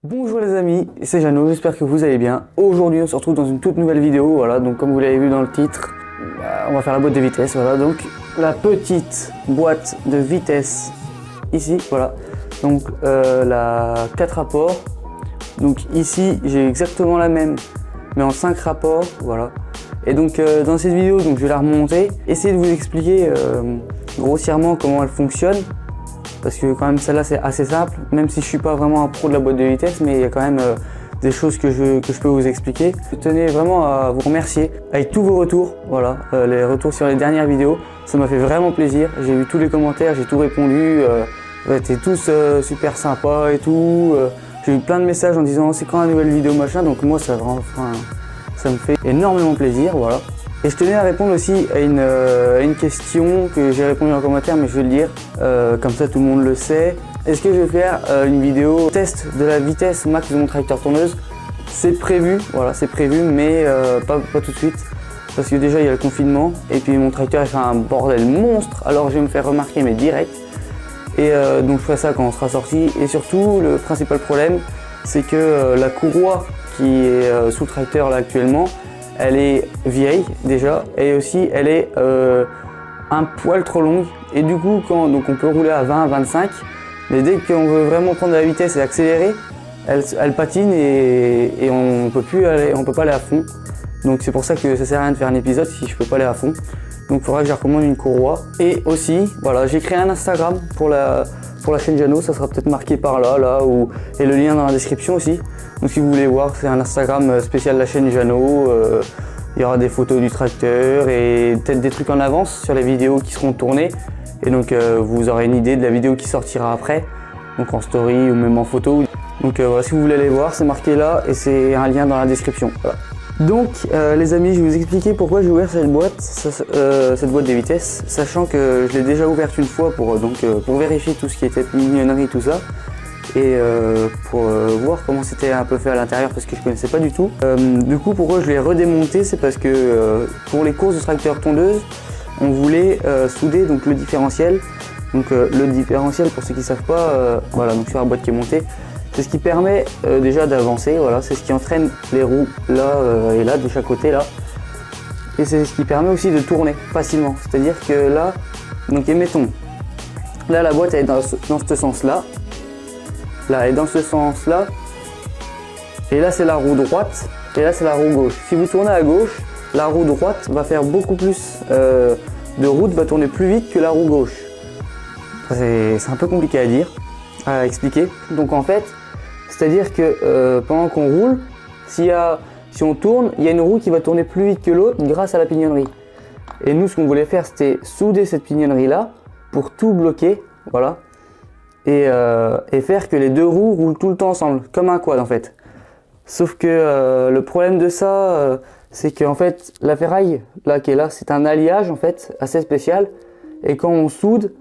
Bonjour les amis, c'est Jeannot, j'espère que vous allez bien. Aujourd'hui on se retrouve dans une toute nouvelle vidéo, voilà, donc comme vous l'avez vu dans le titre, on va faire la boîte de vitesse, voilà, donc la petite boîte de vitesse ici, voilà, donc la 4 rapports, donc ici j'ai exactement la même, mais en 5 rapports, voilà. Et donc dans cette vidéo, donc je vais la remonter, essayer de vous expliquer grossièrement comment elle fonctionne. Parce que quand même celle-là c'est assez simple, même si je suis pas vraiment un pro de la boîte de vitesse, mais il y a quand même des choses que je peux vous expliquer. Je tenais vraiment à vous remercier avec tous vos retours, voilà, les retours sur les dernières vidéos, ça m'a fait vraiment plaisir. J'ai vu tous les commentaires, j'ai tout répondu, vous étiez tous super sympas et tout. J'ai eu plein de messages en disant c'est quand la nouvelle vidéo machin, donc moi ça me fait énormément plaisir, voilà. Et je tenais à répondre aussi à une question que j'ai répondu en commentaire, mais je vais le dire, comme ça tout le monde le sait. Est-ce que je vais faire une vidéo test de la vitesse max de mon tracteur tondeuse? C'est prévu, voilà, c'est prévu, mais pas tout de suite. Parce que déjà il y a le confinement, et puis mon tracteur il fait un bordel monstre, alors je vais me faire remarquer mais direct. Et donc je ferai ça quand on sera sorti. Et surtout, le principal problème, c'est que la courroie qui est sous le tracteur là actuellement, elle est vieille déjà, et aussi elle est un poil trop longue, et du coup donc on peut rouler à 20-25, mais dès qu'on veut vraiment prendre de la vitesse et accélérer, elle patine et on peut pas aller à fond. Donc c'est pour ça que ça sert à rien de faire un épisode si je peux pas aller à fond. Donc il faudra que je recommande une courroie. Et aussi, voilà, j'ai créé un Instagram pour la chaîne Jeannot, ça sera peut-être marqué par là, et le lien dans la description aussi. Donc si vous voulez voir, c'est un Instagram spécial la chaîne Jeannot. Il y aura des photos du tracteur et peut-être des trucs en avance sur les vidéos qui seront tournées. Et donc vous aurez une idée de la vidéo qui sortira après, donc en story ou même en photo. Donc voilà, si vous voulez aller voir, c'est marqué là et c'est un lien dans la description. Voilà. Donc les amis, je vais vous expliquer pourquoi j'ai ouvert cette boîte de vitesse, sachant que je l'ai déjà ouverte une fois pour vérifier tout ce qui était mignonnerie, tout ça. Et pour voir comment c'était un peu fait à l'intérieur, parce que je connaissais pas du tout. Du coup, pourquoi je l'ai redémonté, c'est parce que pour les courses de tracteur tondeuse, on voulait souder donc le différentiel. Donc le différentiel, pour ceux qui savent pas, voilà, donc sur la boîte qui est montée, c'est ce qui permet déjà d'avancer, voilà, c'est ce qui entraîne les roues là et là de chaque côté là. Et c'est ce qui permet aussi de tourner facilement. C'est-à-dire que là, donc émettons, là la boîte elle est dans ce sens-là. Là et dans ce sens là, et là c'est la roue droite, et là c'est la roue gauche. Si vous tournez à gauche, la roue droite va faire beaucoup plus de route, va tourner plus vite que la roue gauche. C'est un peu compliqué à dire, à expliquer. Donc en fait, c'est-à-dire que pendant qu'on roule, si on tourne, il y a une roue qui va tourner plus vite que l'autre grâce à la pignonnerie. Et nous, ce qu'on voulait faire, c'était souder cette pignonnerie là pour tout bloquer, voilà. Et faire que les deux roues roulent tout le temps ensemble, comme un quad en fait. Sauf que le problème de ça, c'est qu'en fait la ferraille là qui est là, c'est un alliage en fait assez spécial. Et quand on soude,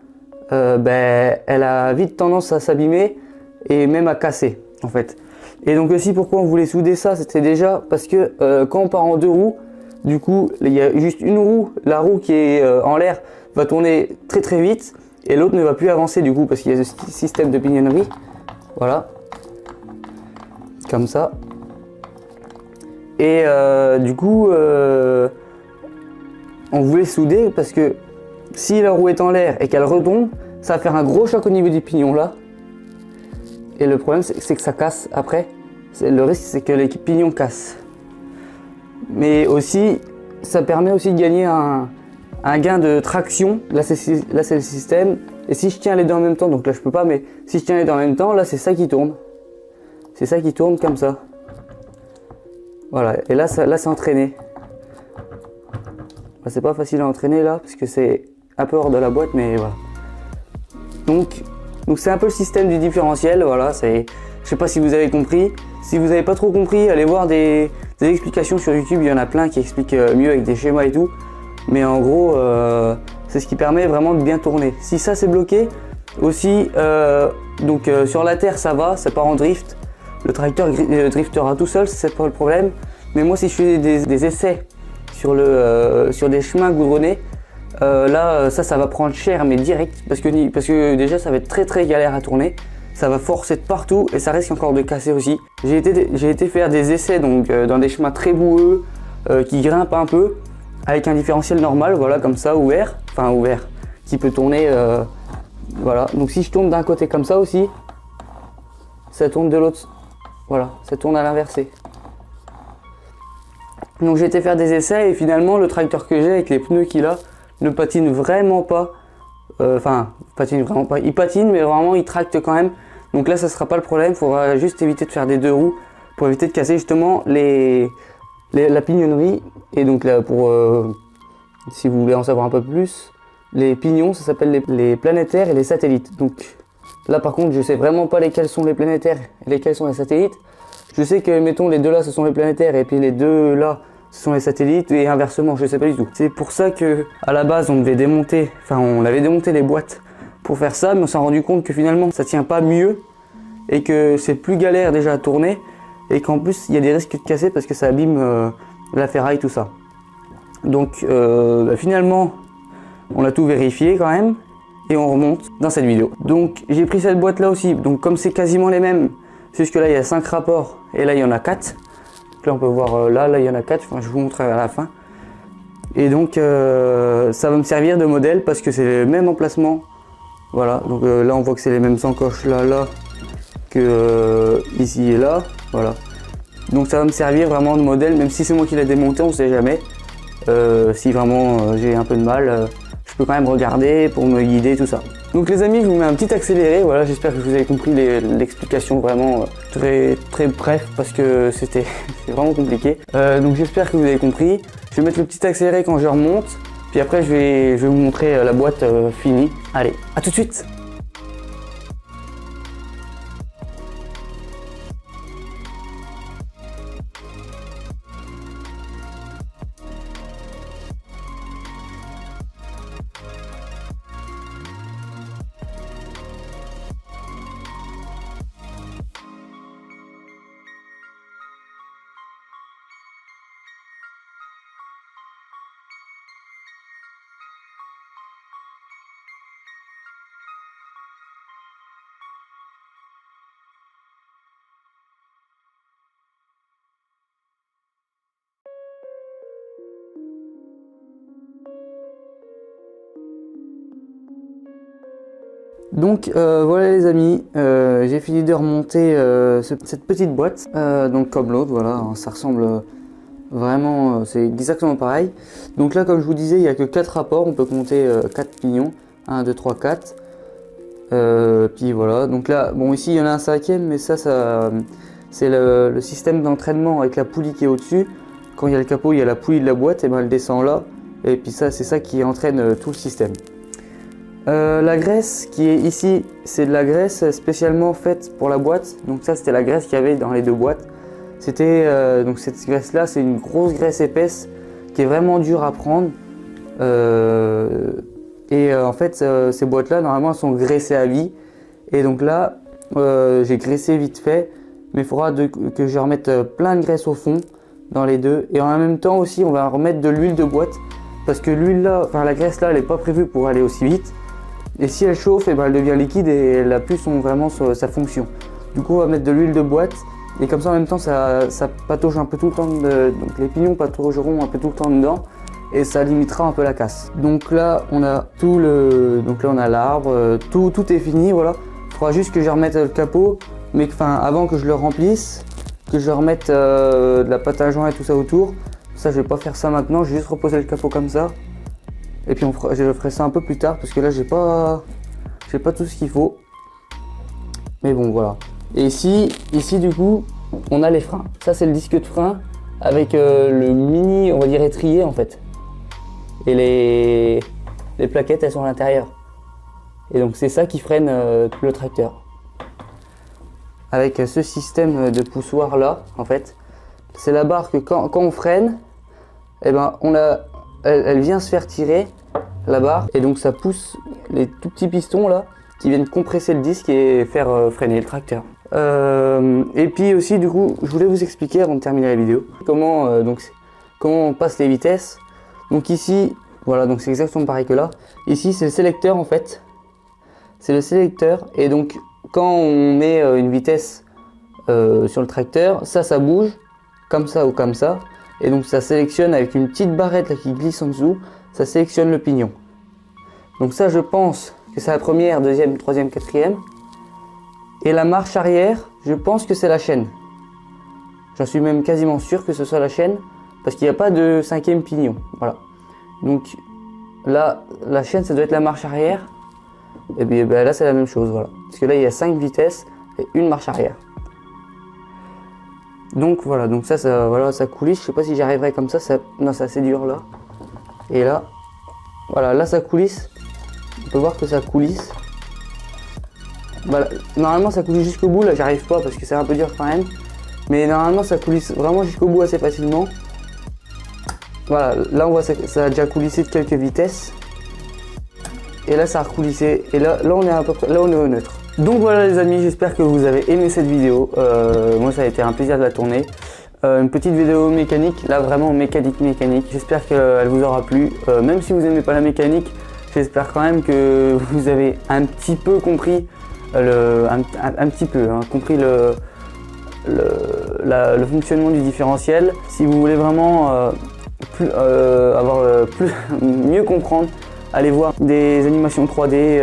elle a vite tendance à s'abîmer et même à casser en fait. Et donc aussi pourquoi on voulait souder ça, c'était déjà parce que quand on part en deux roues, du coup il y a juste une roue, la roue qui est en l'air va tourner très très vite. Et l'autre ne va plus avancer du coup parce qu'il y a ce système de pignonnerie, voilà, comme ça. Et du coup, on voulait souder parce que si la roue est en l'air et qu'elle retombe, ça va faire un gros choc au niveau du pignon là. Et le problème c'est que ça casse après. Le risque c'est que les pignons cassent. Mais aussi, ça permet aussi de gagner un gain de traction. Là c'est le système, et si je tiens les deux en même temps, donc là je peux pas, mais si je tiens les deux en même temps, là c'est ça qui tourne, comme ça, voilà. Et là c'est entraîné. C'est pas facile à entraîner là parce que c'est un peu hors de la boîte, mais voilà. Donc c'est un peu le système du différentiel, voilà. Je sais pas si vous avez compris. Si vous n'avez pas trop compris, allez voir des explications sur YouTube, il y en a plein qui expliquent mieux avec des schémas et tout. Mais en gros, c'est ce qui permet vraiment de bien tourner. Si ça c'est bloqué, aussi, sur la terre ça va, c'est pas en drift. Le tracteur driftera tout seul, c'est pas le problème. Mais moi si je fais des essais sur des chemins goudronnés, là ça va prendre cher mais direct. Parce que déjà ça va être très très galère à tourner. ça va forcer de partout et ça risque encore de casser aussi. J'ai été faire des essais donc dans des chemins très boueux qui grimpent un peu avec un différentiel normal, voilà, comme ça, ouvert, qui peut tourner, voilà. Donc si je tourne d'un côté comme ça aussi, ça tourne de l'autre, voilà, ça tourne à l'inversé. Donc j'ai été faire des essais et finalement le tracteur que j'ai avec les pneus qu'il a ne patine vraiment pas. Patine vraiment pas. Il patine mais vraiment il tracte quand même. Donc là ça sera pas le problème, il faudra juste éviter de faire des deux roues pour éviter de casser justement la pignonnerie. Et donc là si vous voulez en savoir un peu plus, les pignons ça s'appelle les planétaires et les satellites. Donc là par contre je sais vraiment pas lesquels sont les planétaires et lesquels sont les satellites. Je sais que mettons les deux là ce sont les planétaires et puis les deux là ce sont les satellites et inversement, je sais pas du tout. C'est pour ça que à la base on avait démonté les boîtes pour faire ça, mais on s'est rendu compte que finalement ça tient pas mieux et que c'est plus galère déjà à tourner et qu'en plus il y a des risques de casser parce que ça abîme la ferraille, tout ça. Donc finalement on a tout vérifié quand même et on remonte dans cette vidéo. Donc j'ai pris cette boîte là aussi, donc comme c'est quasiment les mêmes, c'est juste que là il y a 5 rapports et là il y en a 4. Là on peut voir là il y en a 4, je vous montrerai à la fin. Et donc ça va me servir de modèle parce que c'est le même emplacement. Voilà, donc là on voit que c'est les mêmes encoches là que ici et là. Voilà. Donc ça va me servir vraiment de modèle, même si c'est moi qui l'ai démonté, on sait jamais. Si vraiment j'ai un peu de mal, je peux quand même regarder pour me guider, tout ça. Donc les amis, je vous mets un petit accéléré, voilà, j'espère que vous avez compris l'explication vraiment très bref parce que c'était vraiment compliqué. Donc j'espère que vous avez compris. Je vais mettre le petit accéléré quand je remonte, puis après je vais vous montrer la boîte finie. Allez, à tout de suite. Donc voilà les amis, j'ai fini de remonter cette petite boîte, donc comme l'autre, voilà, hein, ça ressemble vraiment, c'est exactement pareil. Donc là comme je vous disais, il n'y a que 4 rapports, on peut compter 4 pignons, 1, 2, 3, 4. Puis voilà, donc là, bon ici il y en a un 5e, mais ça c'est le système d'entraînement avec la poulie qui est au-dessus. Quand il y a le capot, il y a la poulie de la boîte, et ben elle descend là, et puis ça c'est ça qui entraîne tout le système. La graisse qui est ici, c'est de la graisse spécialement faite pour la boîte. Donc ça c'était la graisse qu'il y avait dans les deux boîtes. C'était donc cette graisse là, c'est une grosse graisse épaisse qui est vraiment dure à prendre. En fait ces boîtes là normalement elles sont graissées à vie. Et donc là j'ai graissé vite fait, mais il faudra que je remette plein de graisse au fond dans les deux. Et en même temps aussi on va remettre de l'huile de boîte parce que l'huile là, enfin la graisse là elle n'est pas prévue pour aller aussi vite. Et si elle chauffe, et ben elle devient liquide et elle n'a plus vraiment sa fonction. Du coup on va mettre de l'huile de boîte et comme ça en même temps ça patauge un peu tout le temps, donc les pignons pataugeront un peu tout le temps dedans et ça limitera un peu la casse. Donc là on a donc là on a l'arbre, tout est fini, voilà. Il faudra juste que je remette le capot, mais avant que je le remplisse, que je remette de la pâte à joint et tout ça autour. Ça je vais pas faire ça maintenant, je vais juste reposer le capot comme ça. Et puis je ferai ça un peu plus tard parce que là j'ai pas tout ce qu'il faut. Mais bon voilà. Et ici du coup on a les freins. Ça c'est le disque de frein avec le mini, on va dire, étrier en fait. Et les plaquettes elles sont à l'intérieur. Et donc c'est ça qui freine le tracteur. Avec ce système de poussoir là en fait. C'est la barre que quand on freine, et ben elle vient se faire tirer, la barre, et donc ça pousse les tout petits pistons là qui viennent compresser le disque et faire freiner le tracteur. Et puis aussi du coup je voulais vous expliquer avant de terminer la vidéo comment on passe les vitesses. Donc ici voilà, donc c'est exactement pareil que là. Ici c'est le sélecteur en fait, c'est le sélecteur, et donc quand on met une vitesse sur le tracteur, ça bouge comme ça ou comme ça. Et donc ça sélectionne avec une petite barrette là, qui glisse en dessous, ça sélectionne le pignon. Donc ça, je pense que c'est la première, deuxième, troisième, quatrième. Et la marche arrière, je pense que c'est la chaîne. J'en suis même quasiment sûr que ce soit la chaîne, parce qu'il n'y a pas de cinquième pignon. Voilà. Donc là, la chaîne, ça doit être la marche arrière. Et puis ben, là, c'est la même chose. Voilà. Parce que là, il y a 5 vitesses et une marche arrière. Donc voilà, donc voilà, ça coulisse. Je sais pas si j'y arriverai comme ça. Non, c'est assez dur là. Et là, voilà, là ça coulisse. On peut voir que ça coulisse. Voilà. Normalement, ça coulisse jusqu'au bout. Là, j'arrive pas parce que c'est un peu dur quand même. Mais normalement, ça coulisse vraiment jusqu'au bout assez facilement. Voilà, là on voit que ça a déjà coulissé de quelques vitesses. Et là, ça a recoulissé. Et là, on est à peu près, là, on est au neutre. Donc voilà les amis, j'espère que vous avez aimé cette vidéo. Moi, ça a été un plaisir de la tourner. Une petite vidéo mécanique, là vraiment mécanique. J'espère qu'elle vous aura plu. Même si vous n'aimez pas la mécanique, j'espère quand même que vous avez un petit peu compris compris le fonctionnement du différentiel. Si vous voulez vraiment mieux comprendre, allez voir des animations 3D,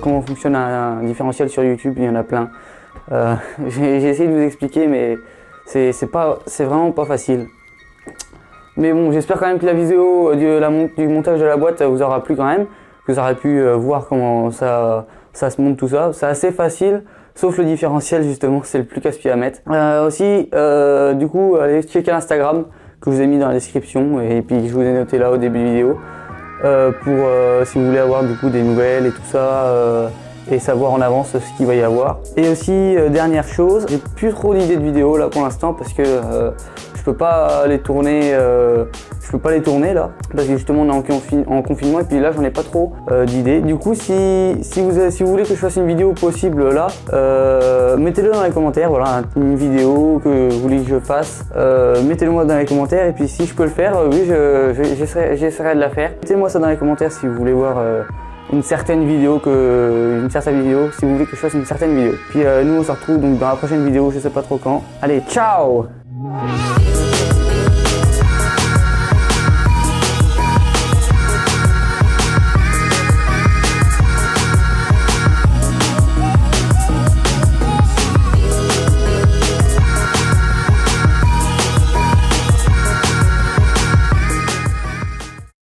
comment fonctionne un différentiel sur YouTube, il y en a plein. J'ai essayé de vous expliquer, mais c'est vraiment pas facile. Mais bon, j'espère quand même que la vidéo du montage de la boîte vous aura plu quand même, que vous aurez pu voir comment ça se monte tout ça. C'est assez facile, sauf le différentiel justement, c'est le plus casse-pied à mettre. Aussi, du coup, allez checker l'Instagram que je vous ai mis dans la description et puis je vous ai noté là au début de vidéo si vous voulez avoir du coup des nouvelles et tout ça et savoir en avance ce qu'il va y avoir. Et aussi dernière chose, j'ai plus trop d'idées de vidéos là pour l'instant parce que je peux pas les tourner là parce que justement on est en confinement et puis là j'en ai pas trop d'idées. Du coup si vous voulez que je fasse une vidéo possible là, mettez-le dans les commentaires. Voilà, une vidéo que vous voulez que je fasse, mettez-le moi dans les commentaires et puis si je peux le faire, oui j'essaierai de la faire. Mettez-moi ça dans les commentaires si vous voulez voir une certaine vidéo, si vous voulez que je fasse une certaine vidéo. Puis nous on se retrouve donc dans la prochaine vidéo, je sais pas trop quand. Allez, ciao!